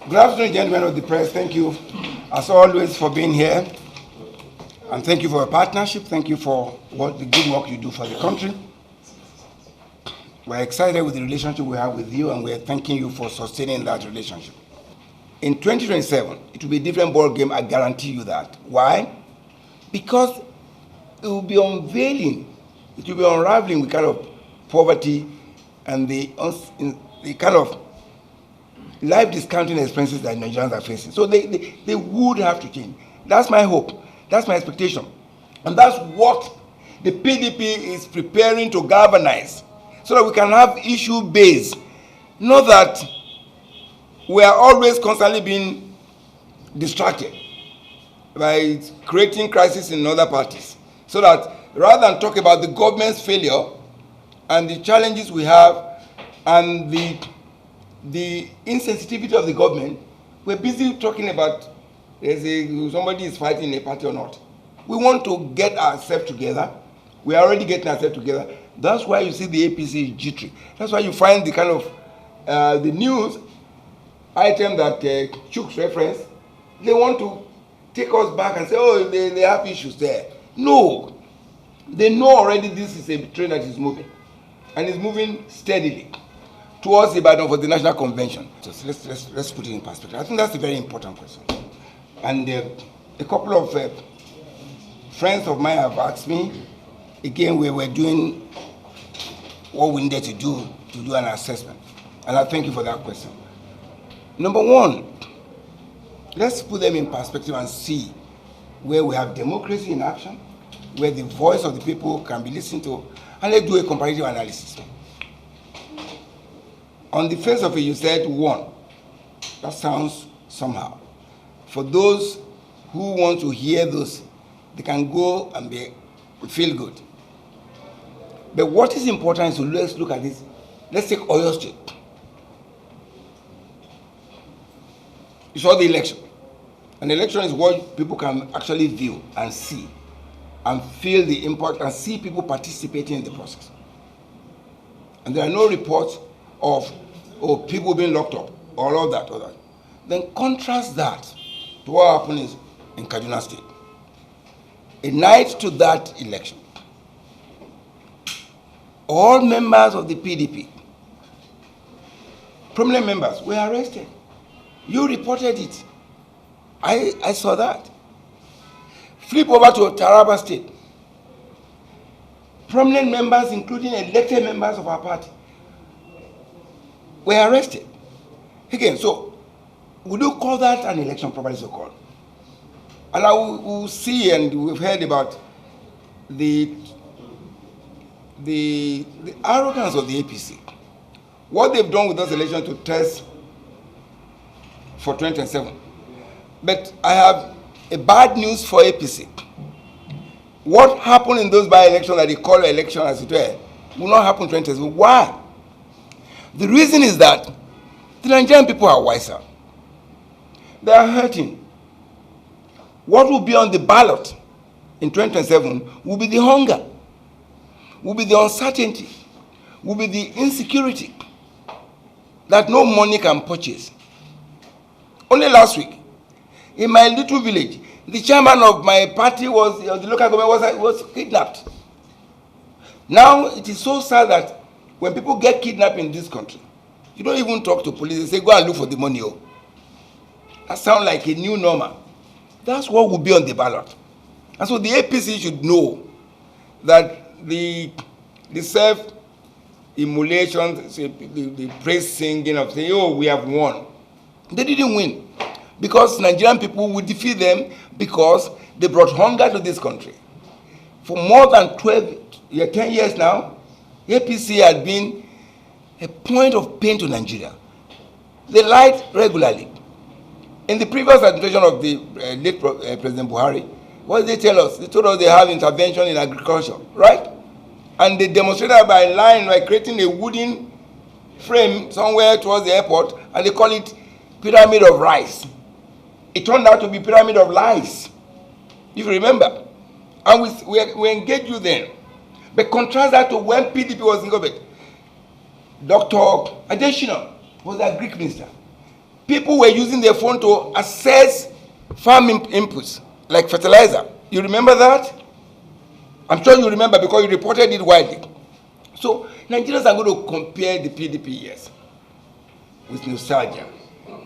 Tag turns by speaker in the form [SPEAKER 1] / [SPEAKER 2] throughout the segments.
[SPEAKER 1] Good afternoon, gentlemen of the press. Thank you, as always, for being here. And thank you for your partnership. Thank you for the good work you do for the country. We're excited with the relationship we have with you, and we're thanking you for sustaining that relationship. In 2027, it will be a different ball game, I guarantee you that. Why? Because it will be unveiling, it will be unraveling the kind of poverty and the kind of life discounting expenses that Nigerians are facing. So they would have to change. That's my hope. That's my expectation. And that's what the PDP is preparing to galvanize so that we can have issue base. Not that we are always constantly being distracted by creating crisis in other parties. So that rather than talk about the government's failure and the challenges we have and the insensitivity of the government, we're busy talking about somebody is fighting a party or not. We want to get ourselves together. We are already getting ourselves together. That's why you see the APC is jittery. That's why you find the kind of the news item that Chuk's reference. They want to take us back and say, oh, they have issues there. No. They know already this is a train that is moving. And it's moving steadily towards Ibadan for the National Convention. So let's put it in perspective. I think that's a very important question. And a couple of friends of mine have asked me, again, we were doing what we needed to do an assessment. And I thank you for that question. Number one, let's put them in perspective and see where we have democracy in action, where the voice of the people can be listened to, and let's do a comparative analysis. On the face of it, you said one. That sounds somehow. For those who want to hear those, they can go and feel good. But what is important is to let's look at this. Let's take Oyo State. You saw the election. An election is what people can actually view and see and feel the impact and see people participating in the process. And there are no reports of people being locked up, or all that. Then contrast that to what happened in Kaduna State. A night to that election, all members of the PDP, prominent members, were arrested. You reported it. I saw that. Flip over to Taraba State. Prominent members, including elected members of our party, were arrested. Again, so would you call that an election properly so called? And I will see, and we've heard about the arrogance of the APC. What they've done with those elections to test for 2027. But I have a bad news for APC. What happened in those by-elections that they call election as it were will not happen in 2027. Why? The reason is that the Nigerian people are wiser. They are hurting. What will be on the ballot in 2027 will be the hunger, will be the uncertainty, will be the insecurity that no money can purchase. Only last week, in my little village, the chairman of my party the local government was kidnapped. Now it is so sad that when people get kidnapped in this country, you don't even talk to police. They say, go and look for the money. That sounds like a new normal. That's what will be on the ballot. And so the APC should know that the self-immolation, the praise singing of saying, oh, we have won. They didn't win. Because Nigerian people will defeat them because they brought hunger to this country. For more than 10 years now, APC had been a point of pain to Nigeria. They lied regularly. In the previous administration of the late President Buhari, what did they tell us? They told us they have intervention in agriculture, right? And they demonstrated by lying, by creating a wooden frame somewhere towards the airport, and they call it pyramid of rice. It turned out to be pyramid of lies, if you remember. And we engaged you then. But contrast that to when PDP was in government. Dr. Adesina was a Greek minister. People were using their phone to access farm inputs, like fertilizer. You remember that? I'm sure you remember because you reported it widely. So Nigerians are going to compare the PDP years with nostalgia.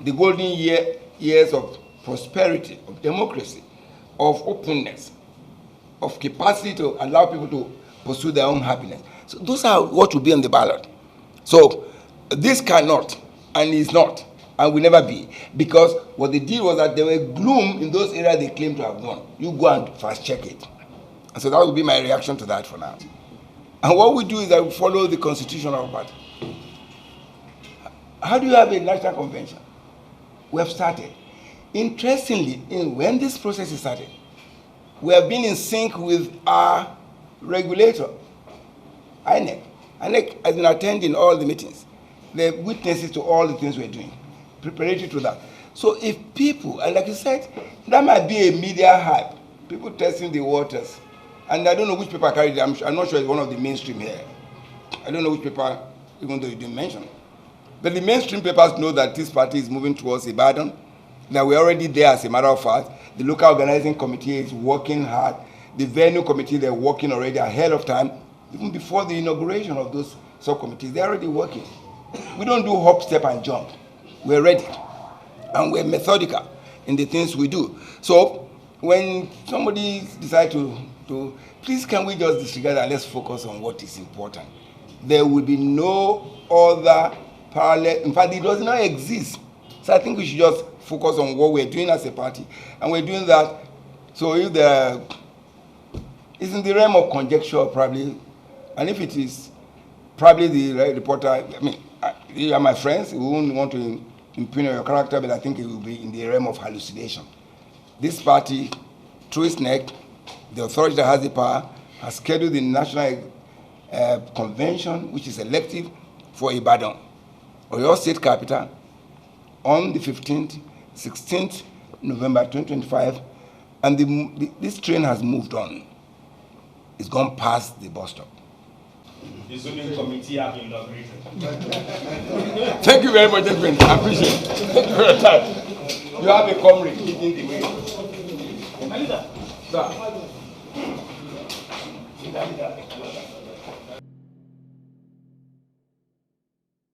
[SPEAKER 1] The golden years of prosperity, of democracy, of openness, of capacity to allow people to pursue their own happiness. So those are what will be on the ballot. So this cannot and is not and will never be, because what they did was that there were gloom in those areas they claimed to have won. You go and fast check it. And so that will be my reaction to that for now. And what we do is that we follow the constitution of our party. How do you have a national convention? We have started. Interestingly, when this process is started, we have been in sync with our regulator, INEC. INEC has been attending all the meetings. They're witnesses to all the things we're doing, preparatory to that. So if people, and like you said, that might be a media hype, people testing the waters. And I don't know which paper carried it. I'm not sure it's one of the mainstream here. I don't know which paper, even though you didn't mention it. But the mainstream papers know that this party is moving towards Ibadan, that we're already there as a matter of fact. The local organizing committee is working hard. The venue committee, they're working already ahead of time. Even before the inauguration of those subcommittees, they're already working. We don't do hop, step, and jump. We're ready. And we're methodical in the things we do. So when somebody decides to please can we just disregard and let's focus on what is important. There will be no other parallel. In fact, it does not exist. So I think we should just focus on what we're doing as a party. And we're doing that. So if it's in the realm of conjecture probably, and if it is probably the reporter, I mean, you are my friends, we won't want to impugn your character, but I think it will be in the realm of hallucination. This party, through its neck, the authority that has the power, has scheduled the national convention, which is elective for Ibadan, or your state capital, on the 15th, 16th November 2025, and this train has moved on. It's gone past the bus stop.
[SPEAKER 2] The zoning committee have been inaugurated.
[SPEAKER 1] Thank you very much, gentlemen. I appreciate it. Thank you for your time. You have a comrade leading the way. Sir.